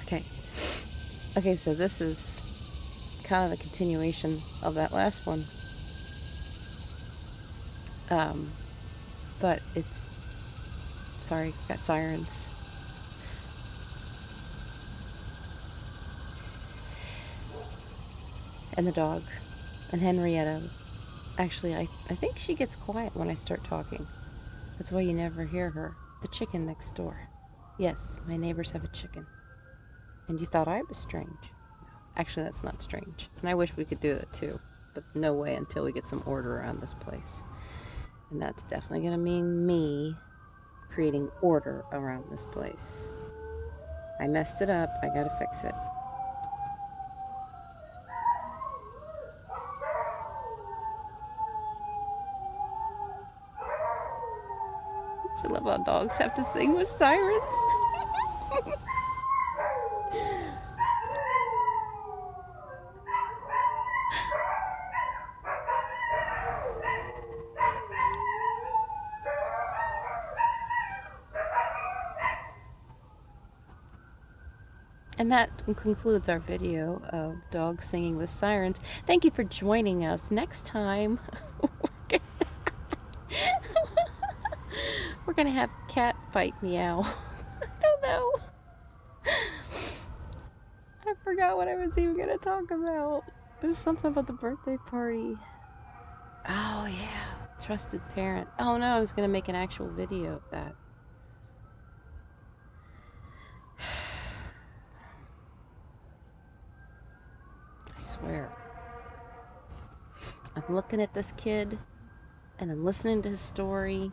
Okay. Okay, so this is kind of the continuation of that last one. But it's, sorry, got sirens. And the dog. And Henrietta. Actually, I think she gets quiet when I start talking. That's why you never hear her. The chicken next door. Yes, my neighbors have a chicken. And you thought I was strange. Actually, that's not strange. And I wish we could do that too. But no way until we get some order around this place. And that's definitely going to mean me creating order around this place. I messed it up. I got to fix it. I love how dogs have to sing with sirens. And that concludes our video of dogs singing with sirens. Thank you for joining us. Next time, we're going to have cat fight meow. I don't know. I forgot what I was even going to talk about. It was something about the birthday party. Oh, yeah. Trusted parent. Oh, no, I was going to make an actual video of that. I swear. I'm looking at this kid, and I'm listening to his story,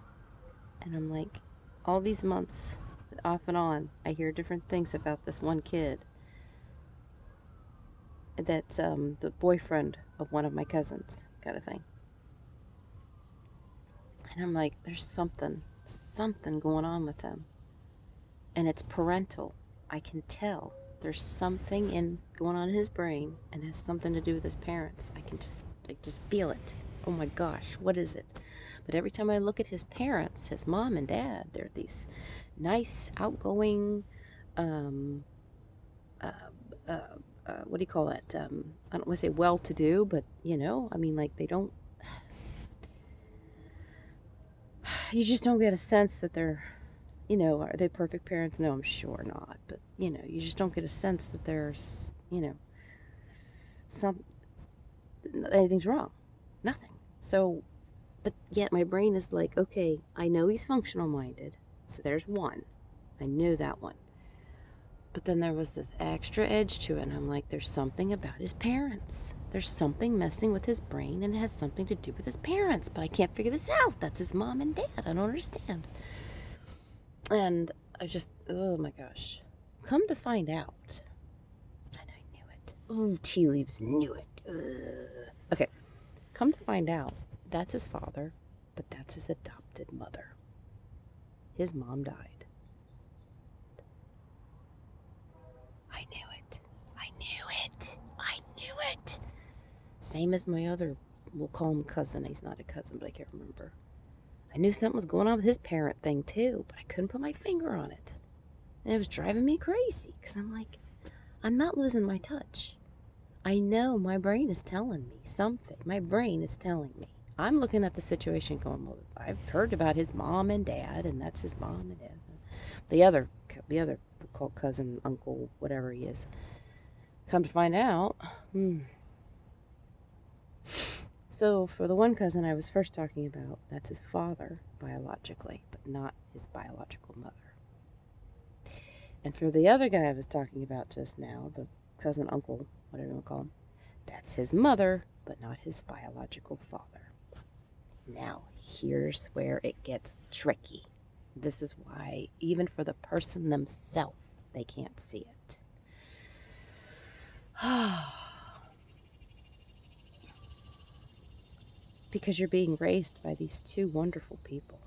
and I'm like, all these months, off and on, I hear different things about this one kid that's the boyfriend of one of my cousins, kind of thing. And I'm like, there's something going on with him. And it's parental. I can tell. There's something going on in his brain, and it has something to do with his parents. I just feel it. Oh my gosh, what is it? But every time I look at his parents, his mom and dad, they're these nice, outgoing, what do you call it? I don't want to say well-to-do, but I mean, like they don't. You just don't get a sense that they're, are they perfect parents? No, I'm sure not. But you just don't get a sense that there's, anything's wrong. Nothing. So, but yet my brain is like, okay, I know he's functional minded. So there's one. I knew that one. But then there was this extra edge to it, and I'm like, there's something about his parents. There's something messing with his brain, and it has something to do with his parents, but I can't figure this out. That's his mom and dad. I don't understand. And I just, oh my gosh. Come to find out, and I knew it. Oh, tea leaves knew it. Okay, come to find out, that's his father, but that's his adopted mother. His mom died. I knew it. I knew it. I knew it. Same as my other, we'll call him cousin. He's not a cousin, but I can't remember. I knew something was going on with his parent thing too, but I couldn't put my finger on it. And it was driving me crazy because I'm like, I'm not losing my touch. I know my brain is telling me something. My brain is telling me. I'm looking at the situation going, well, I've heard about his mom and dad, and that's his mom and dad. The other, we'll call cousin, uncle, whatever he is. Come to find out, So for the one cousin I was first talking about, that's his father biologically, but not his biological mother. And for the other guy I was talking about just now, the cousin, uncle, whatever you want to call him, that's his mother, but not his biological father. Now, here's where it gets tricky. This is why, even for the person themselves, they can't see it. Because you're being raised by these two wonderful people.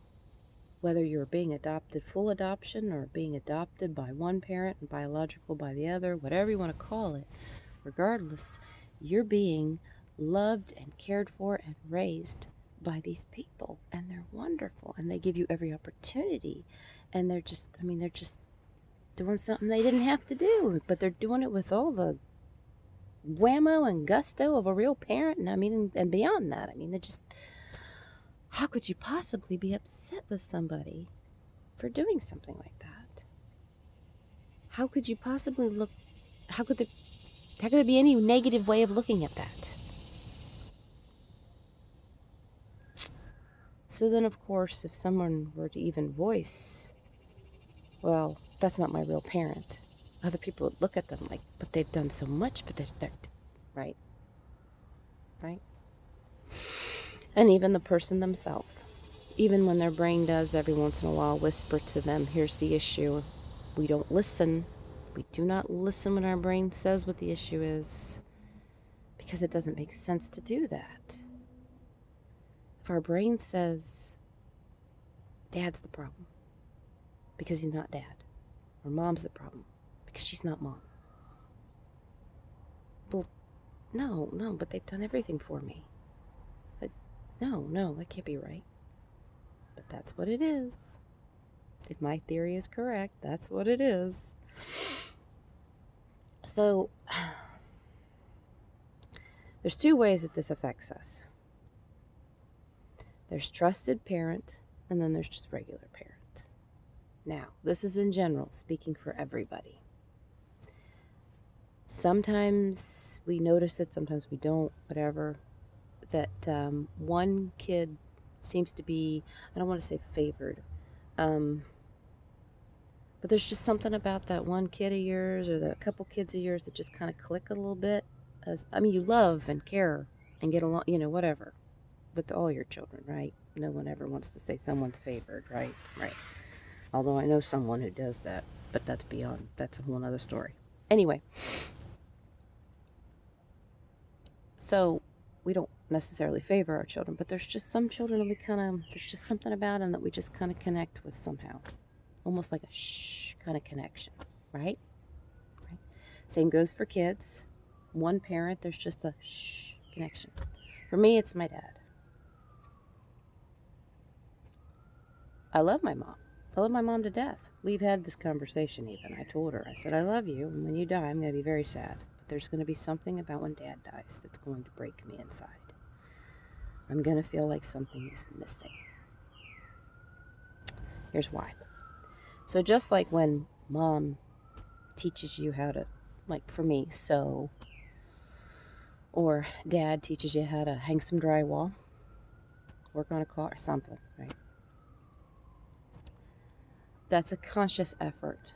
Whether you're being adopted, full adoption, or being adopted by one parent and biological by the other, whatever you want to call it, regardless, you're being loved and cared for and raised by these people, and they're wonderful, and they give you every opportunity, and they're just doing something they didn't have to do, but they're doing it with all the whammo and gusto of a real parent. And I mean, and beyond that, I mean, they're just, how could you possibly be upset with somebody for doing something like that? How could you possibly look, how could there be any negative way of looking at that? So then, of course, if someone were to even voice, well, that's not my real parent, other people would look at them like, but they've done so much, but they're right? Right? And even the person themselves, even when their brain does every once in a while whisper to them, here's the issue, we don't listen. We do not listen when our brain says what the issue is, because it doesn't make sense to do that. If our brain says, Dad's the problem, because he's not Dad, or Mom's the problem, because she's not Mom. Well, no, but they've done everything for me. But no, that can't be right. But that's what it is. If my theory is correct, that's what it is. So, there's two ways that this affects us. There's trusted parent, and then there's just regular parent. Now, this is in general, speaking for everybody. Sometimes we notice it, sometimes we don't, whatever, that one kid seems to be, I don't want to say favored, but there's just something about that one kid of yours or the couple kids of yours that just kind of click a little bit. I mean, you love and care and get along, whatever, with all your children, right? No one ever wants to say someone's favored, right? Right. Although I know someone who does that, but that's a whole other story. Anyway, so we don't necessarily favor our children, but there's just some children that there's just something about them that we just kind of connect with somehow. Almost like a shh kind of connection, right? Same goes for kids. One parent, there's just a shh connection. For me, it's my dad. I love my mom. I love my mom to death. We've had this conversation even. I told her, I said, I love you, and when you die, I'm going to be very sad. But there's going to be something about when Dad dies that's going to break me inside. I'm going to feel like something is missing. Here's why. So just like when Mom teaches you how to, like for me, sew, or Dad teaches you how to hang some drywall, work on a car, something, right? That's a conscious effort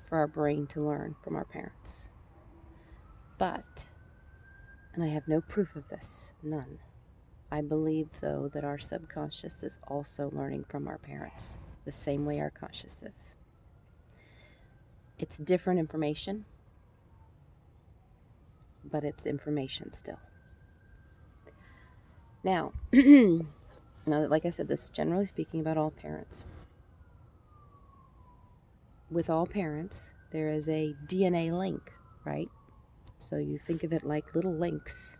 for our brain to learn from our parents. But, and I have no proof of this, none, I believe, though, that our subconscious is also learning from our parents the same way our conscious is. It's different information, but it's information still. Now, like I said, this is generally speaking about all parents. With all parents, there is a DNA link, right? So you think of it like little links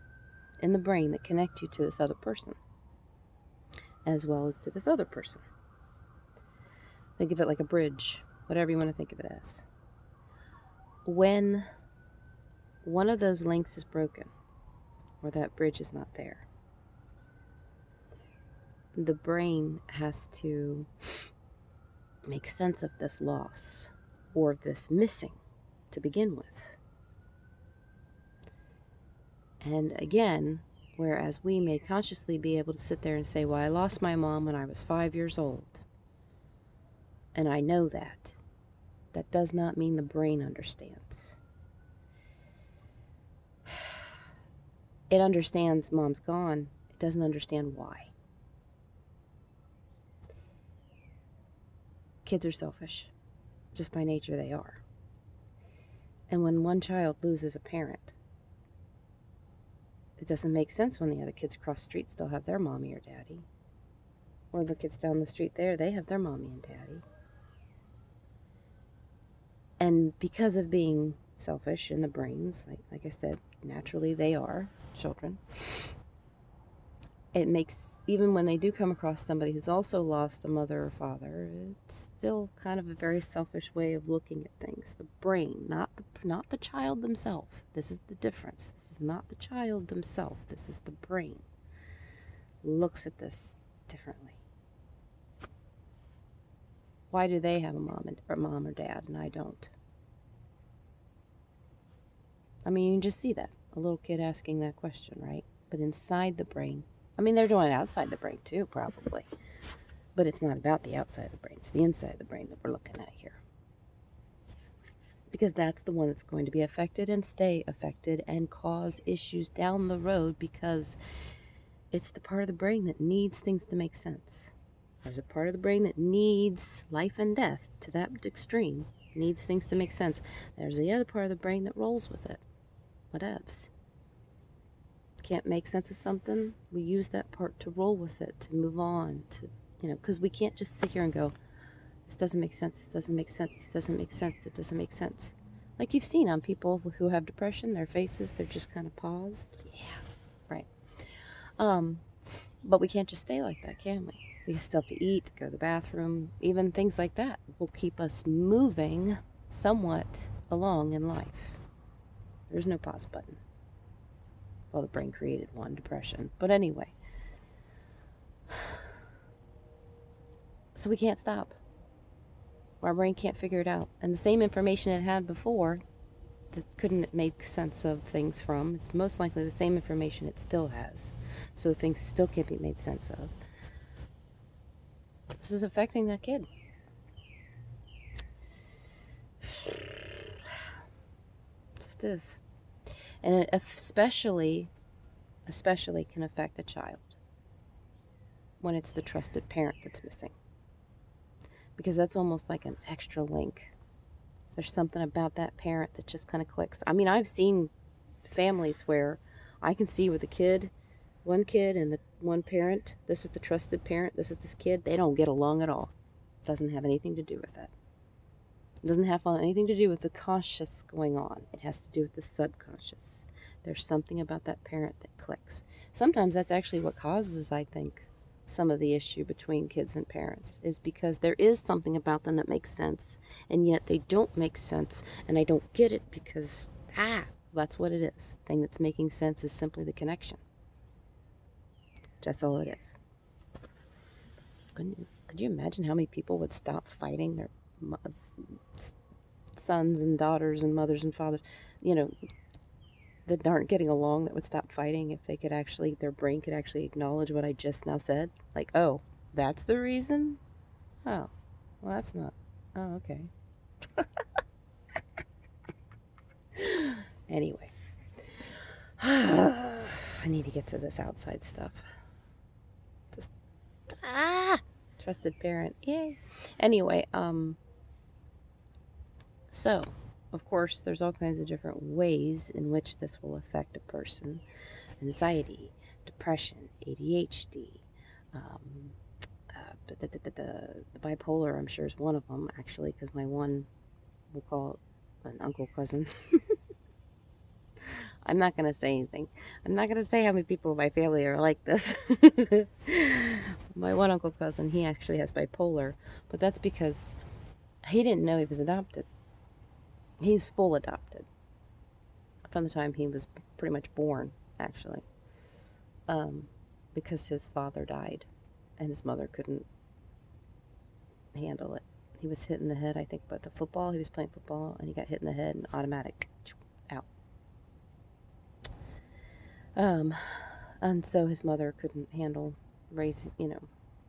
in the brain that connect you to this other person, as well as to this other person. Think of it like a bridge, whatever you want to think of it as. When one of those links is broken, or that bridge is not there, the brain has to make sense of this loss or this missing to begin with. And again, whereas we may consciously be able to sit there and say, well, I lost my mom when I was 5 years old, and I know that, that does not mean the brain understands. It understands Mom's gone. It doesn't understand why. Kids are selfish. Just by nature they are. And when one child loses a parent, it doesn't make sense when the other kids across the street still have their mommy or daddy. Or the kids down the street there, they have their mommy and daddy. And because of being selfish in the brains, like I said, naturally they are children, it makes even when they do come across somebody who's also lost a mother or father, it's still kind of a very selfish way of looking at things. The brain, not the child themselves. This is the difference. This is not the child themselves. This is the brain. Looks at this differently. Why do they have a mom or dad and I don't? I mean, you can just see that. A little kid asking that question, right? But inside the brain, I mean, they're doing it outside the brain too, probably. But it's not about the outside of the brain. It's the inside of the brain that we're looking at here. Because that's the one that's going to be affected and stay affected and cause issues down the road, because it's the part of the brain that needs things to make sense. There's a part of the brain that needs life and death to that extreme, needs things to make sense. There's the other part of the brain that rolls with it. Whatevs. Can't make sense of something, we use that part to roll with it, to move on, to, because we can't just sit here and go, this doesn't make sense, this doesn't make sense, this doesn't make sense, this doesn't make sense. Like you've seen on people who have depression, their faces, they're just kind of paused. Yeah, right. But we can't just stay like that, can we? We still have to eat, go to the bathroom, even things like that will keep us moving somewhat along in life. There's no pause button. Well, the brain created one, depression. But anyway. So we can't stop. Our brain can't figure it out. And the same information it had before that couldn't make sense of things from, it's most likely the same information it still has. So things still can't be made sense of. This is affecting that kid. Just is. And it especially can affect a child when it's the trusted parent that's missing. Because that's almost like an extra link. There's something about that parent that just kind of clicks. I mean, I've seen families where I can see with one kid and the one parent, this is the trusted parent, this is this kid, they don't get along at all. Doesn't have anything to do with that. It doesn't have anything to do with the conscious going on. It has to do with the subconscious. There's something about that parent that clicks. Sometimes that's actually what causes, I think, some of the issue between kids and parents, is because there is something about them that makes sense, and yet they don't make sense, and I don't get it because, that's what it is. The thing that's making sense is simply the connection. That's all it is. Could you imagine how many people would stop fighting their sons and daughters and mothers and fathers, that aren't getting along, that would stop fighting if they could actually, their brain could actually acknowledge what I just now said? Like, oh, that's the reason? Oh, well, that's not. Oh, okay. Anyway. I need to get to this outside stuff. Just, trusted parent. Yay. Anyway, so, of course, there's all kinds of different ways in which this will affect a person. Anxiety, depression, ADHD, the bipolar, I'm sure, is one of them, actually, because my one, we'll call it an uncle cousin. I'm not going to say anything. I'm not going to say how many people in my family are like this. My one uncle cousin, he actually has bipolar, but that's because he didn't know he was adopted. He's full adopted from the time he was pretty much born, actually, because his father died and his mother couldn't handle it. He was hit in the head, I think, by the football. He was playing football and he got hit in the head and automatic out. And so his mother couldn't handle raising,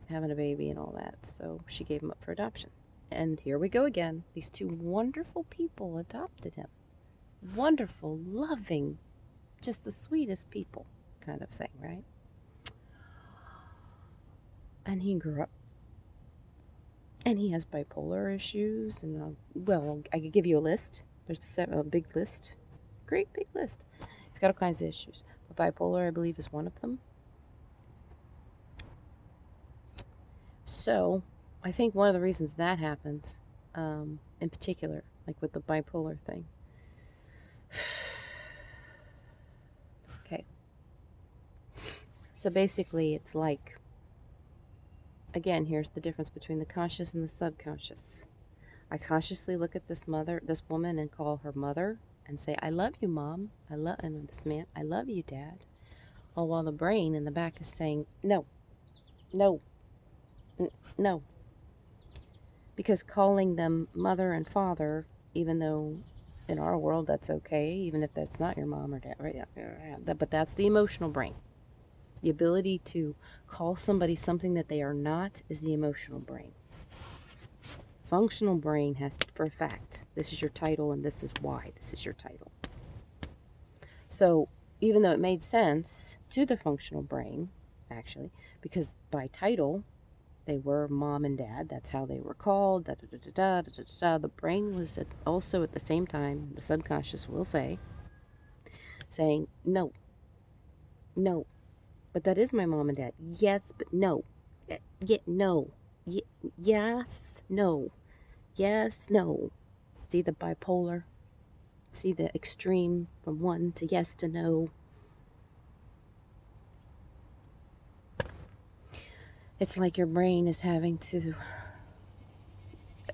having a baby and all that. So she gave him up for adoption. And here we go again. These two wonderful people adopted him. Wonderful, loving, just the sweetest people kind of thing, right? And he grew up. And he has bipolar issues. And, I could give you a list. There's a big list. Great big list. He's got all kinds of issues. But bipolar, I believe, is one of them. So, I think one of the reasons that happens, in particular, like with the bipolar thing. Okay. So basically, it's like again, here's the difference between the conscious and the subconscious. I consciously look at this woman, and call her mother and say, I love you, Mom. And this man, I love you, Dad. All while the brain in the back is saying, no, no, no. Because calling them mother and father, even though in our world that's okay, even if that's not your mom or dad, right? But that's the emotional brain. The ability to call somebody something that they are not is the emotional brain. Functional brain has, for a fact, this is your title and this is why this is your title. So even though it made sense to the functional brain, actually, because by title, they were mom and dad, that's how they were called, the brain was also at the same time, the subconscious will say, saying, no, no, but that is my mom and dad. Yes, but no. No. Yes, no. Yes, no. See the bipolar? See the extreme from one to yes to no? It's like your brain is having to...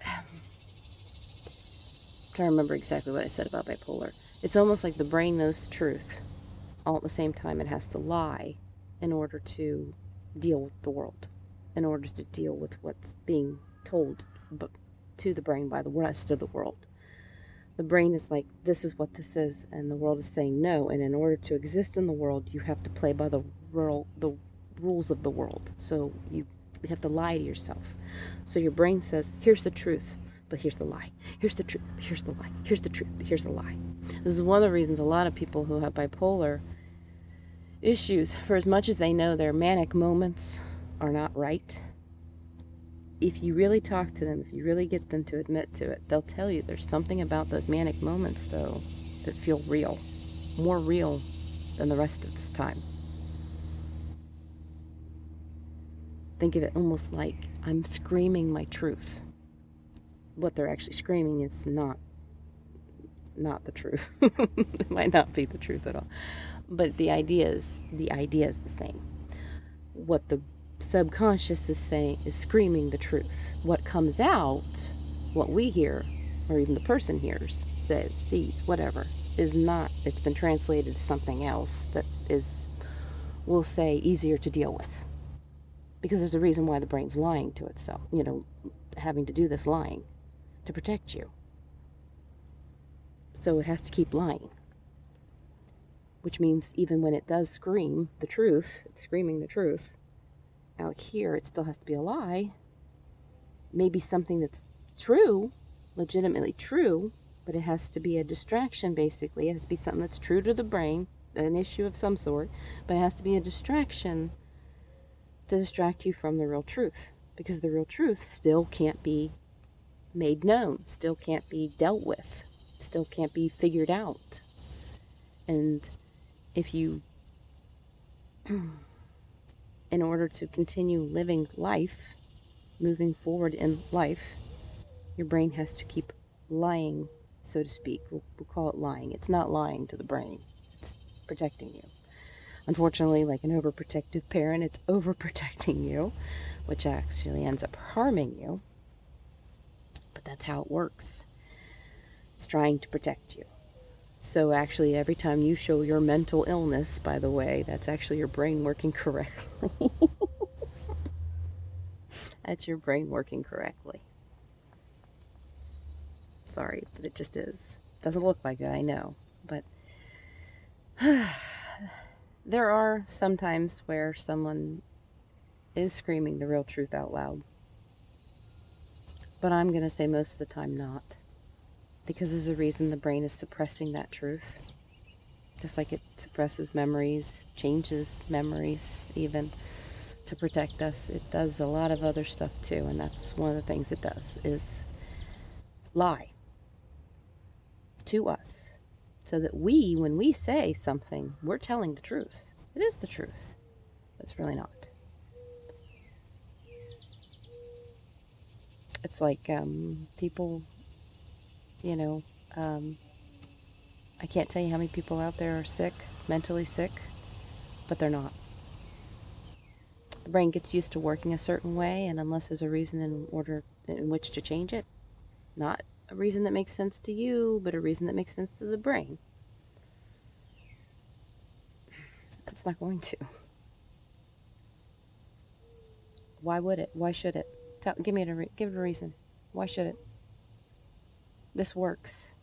I'm trying to remember exactly what I said about bipolar. It's almost like the brain knows the truth. All at the same time, it has to lie in order to deal with the world, in order to deal with what's being told to the brain by the rest of the world. The brain is like, this is what this is, and the world is saying no, and in order to exist in the world, you have to play by the rules of the world. So you have to lie to yourself. So your brain says, here's the truth, but here's the lie. Here's the truth, but here's the lie. Here's the truth, but here's the lie. This is one of the reasons a lot of people who have bipolar issues, for as much as they know their manic moments are not right, if you really talk to them, if you really get them to admit to it, they'll tell you there's something about those manic moments, though, that feel real. More real than the rest of this time. Think of it almost like I'm screaming my truth. What they're actually screaming is not the truth. It might not be the truth at all. But the idea is the same. What the subconscious is saying is screaming the truth. What comes out, what we hear, or even the person hears, says, sees, whatever, is not, it's been translated to something else that is, we'll say, easier to deal with. Because there's a reason why the brain's lying to itself, having to do this lying to protect you. So it has to keep lying. Which means even when it does scream the truth, it's screaming the truth, out here it still has to be a lie. Maybe something that's true, legitimately true, but it has to be a distraction, basically. It has to be something that's true to the brain, an issue of some sort, but it has to be a distraction to distract you from the real truth, because the real truth still can't be made known, still can't be dealt with, still can't be figured out. And if you, in order to continue living life, moving forward in life, your brain has to keep lying, so to speak. We'll call it lying. It's not lying to the brain. It's protecting you. Unfortunately, like an overprotective parent, it's overprotecting you, which actually ends up harming you. But that's how it works. It's trying to protect you. So actually, every time you show your mental illness, by the way, that's actually your brain working correctly. That's your brain working correctly. Sorry, but it just is. Doesn't look like it, I know. But there are some times where someone is screaming the real truth out loud. But I'm going to say most of the time not. Because there's a reason the brain is suppressing that truth. Just like it suppresses memories, changes memories even, to protect us. It does a lot of other stuff too, and that's one of the things it does, is lie to us. So that we, when we say something, we're telling the truth. It is the truth. But it's really not. It's like people, I can't tell you how many people out there are sick, mentally sick, but they're not. The brain gets used to working a certain way, and unless there's a reason in which to change it, not a reason that makes sense to you, but a reason that makes sense to the brain, it's not going to. Why would it? Why should it? Give it a reason. Why should it? This works,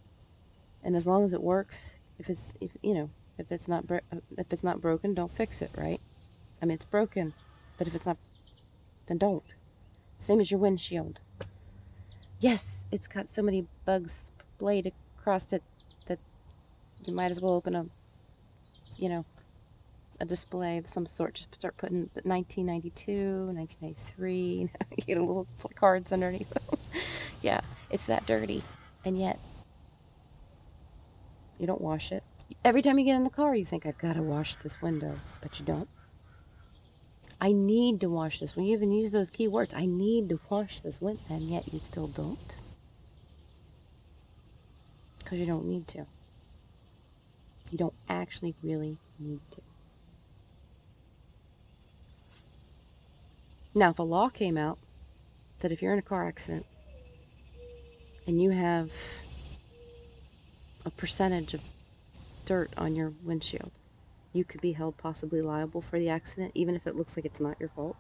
and as long as it works, if it's not broken, don't fix it, right? I mean, it's broken, but if it's not, then don't. Same as your windshield. Yes, it's got so many bugs splayed across it that you might as well open a display of some sort. Just start putting 1992, 1993, little cards underneath them. Yeah, it's that dirty. And yet, you don't wash it. Every time you get in the car, you think, I've got to wash this window, but you don't. I need to wash this. When you even use those key words, I need to wash this window, and yet you still don't. Because you don't need to. You don't actually really need to. Now, if a law came out that if you're in a car accident and you have a percentage of dirt on your windshield, you could be held possibly liable for the accident, even if it looks like it's not your fault.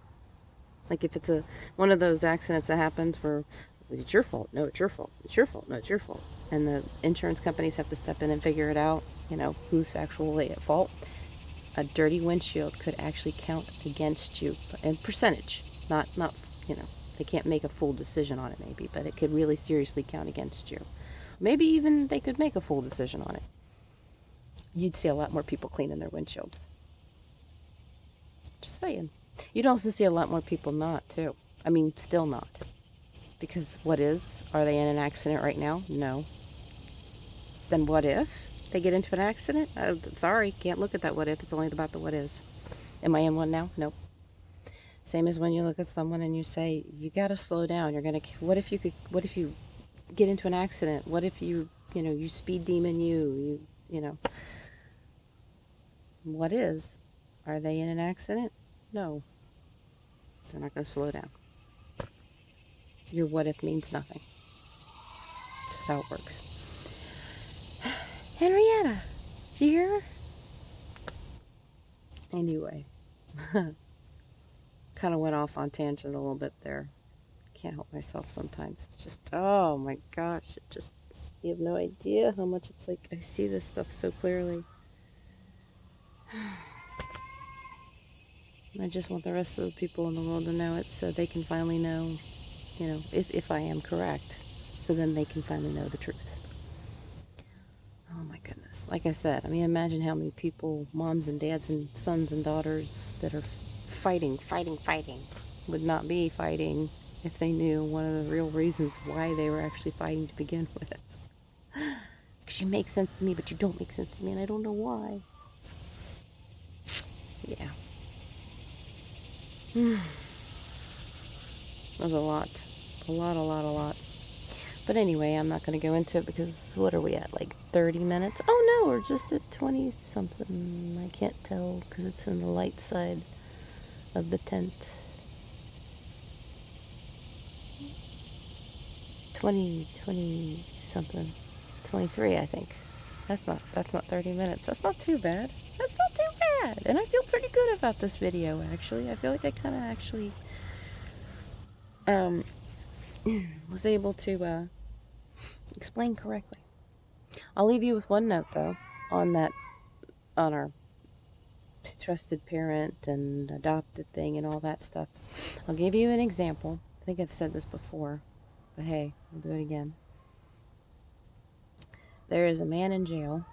Like if it's one of those accidents that happens where it's your fault, no, it's your fault, it's your fault, no, it's your fault, and the insurance companies have to step in and figure it out, who's actually at fault. A dirty windshield could actually count against you in percentage, not they can't make a full decision on it maybe, but it could really seriously count against you. Maybe even they could make a full decision on it. You'd see a lot more people cleaning their windshields. Just saying. You'd also see a lot more people not, too. I mean, still not. Because are they in an accident right now? No. Then what if they get into an accident? Sorry, can't look at that what if. It's only about the what is. Am I in one now? Nope. Same as when you look at someone and you say, you gotta slow down. What if you get into an accident? What if you speed demon what is? Are they in an accident? No. They're not going to slow down. Your what if means nothing. That's how it works. Henrietta, did you hear her? Anyway, kind of went off on tangent a little bit there. Can't help myself sometimes. It's just, oh my gosh, you have no idea how much it's like I see this stuff so clearly. I just want the rest of the people in the world to know it so they can finally know, if I am correct. So then they can finally know the truth. Oh my goodness. Like I said, I mean, imagine how many people, moms and dads and sons and daughters that are fighting, would not be fighting if they knew one of the real reasons why they were actually fighting to begin with. Because you make sense to me, but you don't make sense to me, and I don't know why. Yeah. There's a lot. A lot. But anyway, I'm not going to go into it because what are we at? Like 30 minutes? Oh no, we're just at 20 something. I can't tell because it's in the light side of the tent. 20 something. 23, I think. That's not 30 minutes. That's not too bad. And I feel pretty good about this video, actually. I feel like I kind of actually was able to explain correctly. I'll leave you with one note, though, on our trusted parent and adopted thing and all that stuff. I'll give you an example. I think I've said this before, but hey, I'll do it again. There is a man in jail,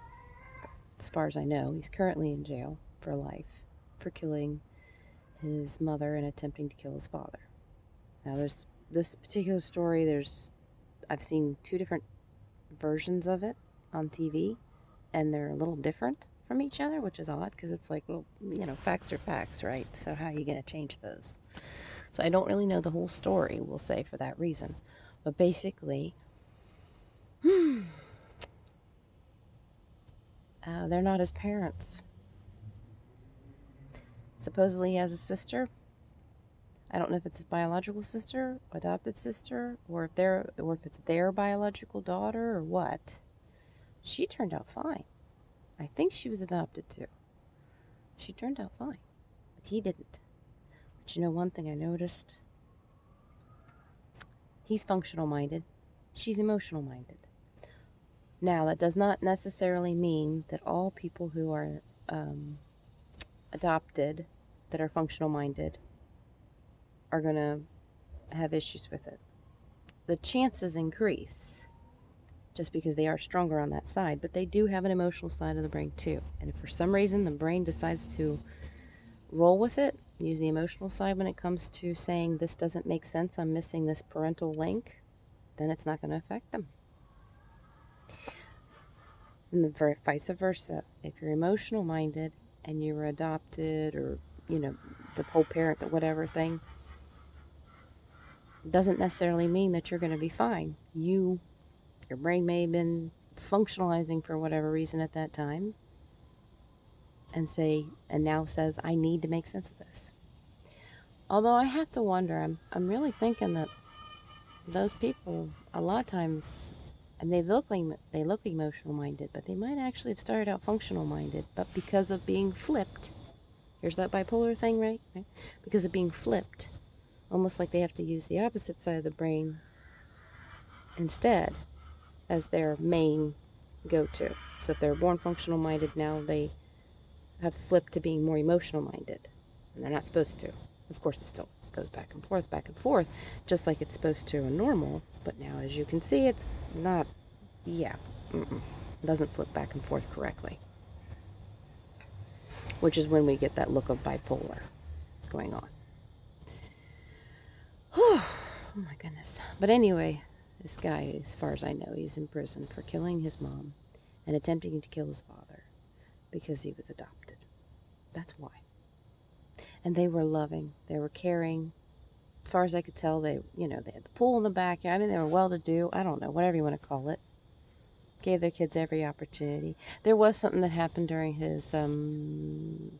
as far as I know. He's currently in jail for life for killing his mother and attempting to kill his father. Now, there's this particular story, I've seen two different versions of it on TV, and they're a little different from each other, which is odd, because it's like, well, facts are facts, right? So how are you going to change those? So I don't really know the whole story, we'll say, for that reason. But basically, they're not his parents. Supposedly he has a sister, I don't know if it's his biological sister, adopted sister, or if it's their biological daughter or what. She turned out fine. I think she was adopted too. She turned out fine, but he didn't. But you know one thing I noticed? He's functional minded. She's emotional minded. Now, that does not necessarily mean that all people who are adopted that are functional minded are going to have issues with it. The chances increase just because they are stronger on that side, but they do have an emotional side of the brain too. And if for some reason the brain decides to roll with it, use the emotional side when it comes to saying this doesn't make sense, I'm missing this parental link, then it's not going to affect them. And the vice versa. If you're emotional minded and you were adopted, or the whole parent, the whatever thing, doesn't necessarily mean that you're going to be fine. Your brain may have been functionalizing for whatever reason at that time, and now says, I need to make sense of this. Although I have to wonder, I'm really thinking that those people, a lot of times, and they look emotional minded, but they might actually have started out functional minded, but because of being flipped, here's that bipolar thing, right? Because of being flipped, almost like they have to use the opposite side of the brain instead as their main go-to. So if they're born functional minded, now they have flipped to being more emotional minded, and they're not supposed to. Of course, it still goes back and forth, just like it's supposed to in normal, but now, as you can see, it's not, doesn't flip back and forth correctly, which is when we get that look of bipolar going on. Oh my goodness. But anyway, this guy, as far as I know, he's in prison for killing his mom and attempting to kill his father because he was adopted. That's why. And they were loving, they were caring. As far as I could tell, they had the pool in the backyard. I mean, they were well-to-do. I don't know, whatever you want to call it. Gave their kids every opportunity. There was something that happened during his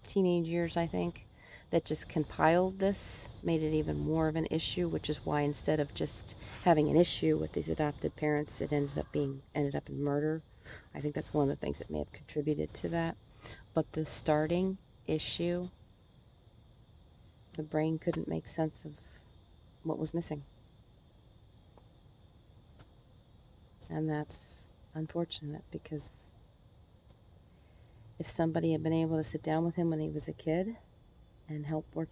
teenage years, I think, that just compiled this, made it even more of an issue, which is why instead of just having an issue with these adopted parents, it ended up in murder. I think that's one of the things that may have contributed to that. But the starting issue, the brain couldn't make sense of what was missing. And that's unfortunate, because if somebody had been able to sit down with him when he was a kid and help work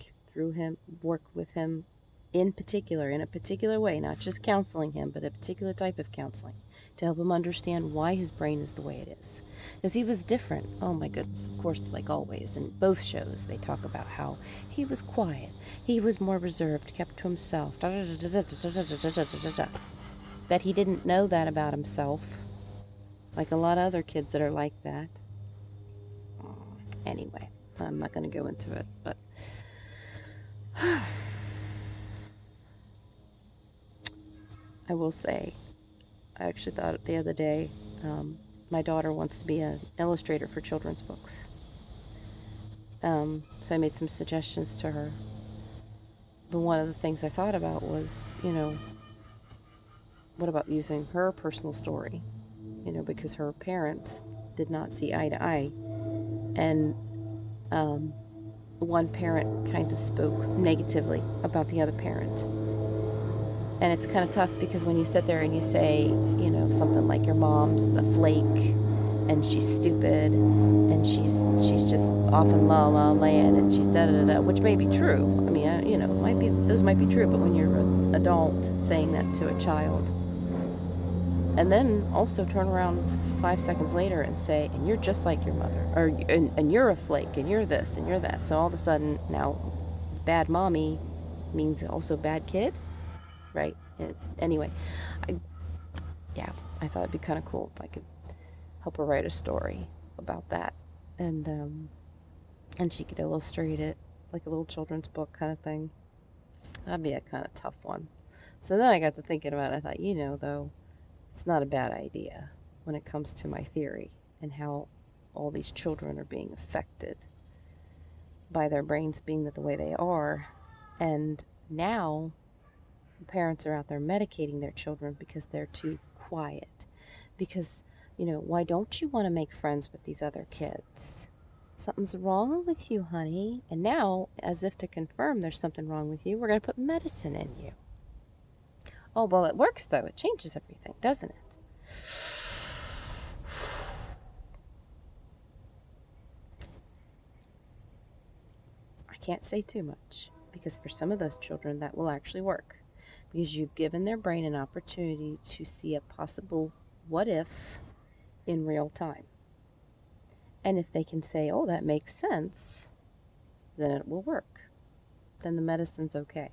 with him in a particular way, not just counseling him, but a particular type of counseling, to help him understand why his brain is the way it is. Because he was different. Oh my goodness, of course, like always. In both shows, they talk about how he was quiet, he was more reserved, kept to himself, that he didn't know that about himself, like a lot of other kids that are like that. Anyway, I'm not going to go into it, but I will say, I actually thought the other day, my daughter wants to be an illustrator for children's books. So I made some suggestions to her. But one of the things I thought about was, what about using her personal story? Because her parents did not see eye to eye. And one parent kind of spoke negatively about the other parent. And it's kind of tough, because when you sit there and you say, something like your mom's a flake and she's stupid and she's just off in la la land and she's da da da, which may be true. I mean, those might be true, but when you're an adult saying that to a child, and then also turn around 5 seconds later and say, and you're just like your mother, or and you're a flake, and you're this and you're that. So all of a sudden now, bad mommy means also bad kid, right? Anyway, I thought it'd be kind of cool if I could help her write a story about that, and she could illustrate it like a little children's book kind of thing. That'd be a kind of tough one. So then I got to thinking about it. I thought, though, it's not a bad idea when it comes to my theory and how all these children are being affected by their brains being the way they are, and Now, parents are out there medicating their children because they're too quiet. Because, why don't you want to make friends with these other kids? Something's wrong with you, honey. And now, as if to confirm there's something wrong with you, we're going to put medicine in you. Oh, well, it works, though. It changes everything, doesn't it? I can't say too much, because for some of those children, that will actually work. Because you've given their brain an opportunity to see a possible what if in real time. And if they can say, oh, that makes sense, then it will work. Then the medicine's okay.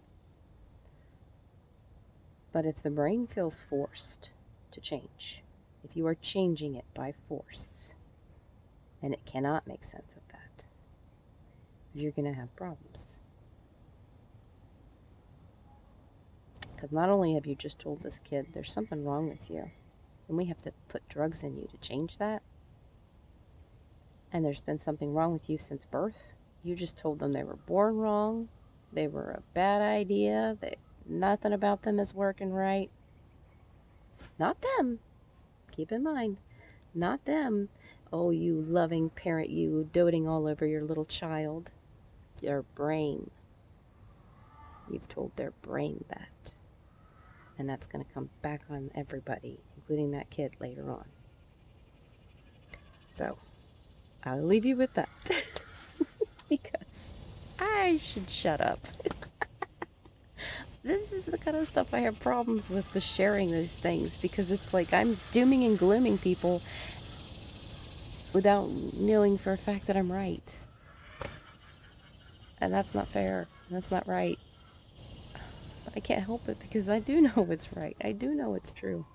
But if the brain feels forced to change, if you are changing it by force, then it cannot make sense of that. You're going to have problems. Because not only have you just told this kid there's something wrong with you, and we have to put drugs in you to change that, and there's been something wrong with you since birth. You just told them they were born wrong, they were a bad idea, nothing about them is working right. Not them. Keep in mind, not them. Oh, you loving parent, you doting all over your little child. Your brain. You've told their brain that. And that's going to come back on everybody, including that kid later on. So, I'll leave you with that. Because I should shut up. This is the kind of stuff I have problems with sharing these things, because it's like I'm dooming and glooming people without knowing for a fact that I'm right. And that's not fair. That's not right. But I can't help it, because I do know it's right. I do know it's true.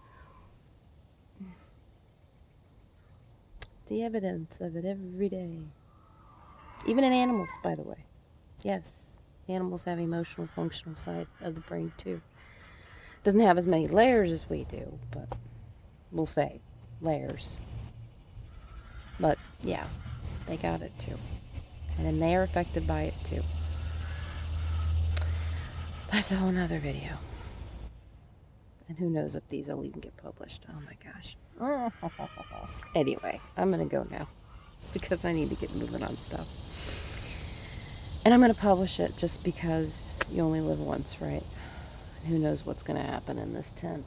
The evidence of it every day. Even in animals, by the way. Yes, animals have emotional, functional side of the brain too. Doesn't have as many layers as we do, but we'll say layers. But yeah, they got it too. And then they are affected by it too. That's a whole nother video. And who knows if these will even get published. Oh my gosh. Anyway, I'm going to go now, because I need to get moving on stuff. And I'm going to publish it just because you only live once, right? Who knows what's going to happen in this tent.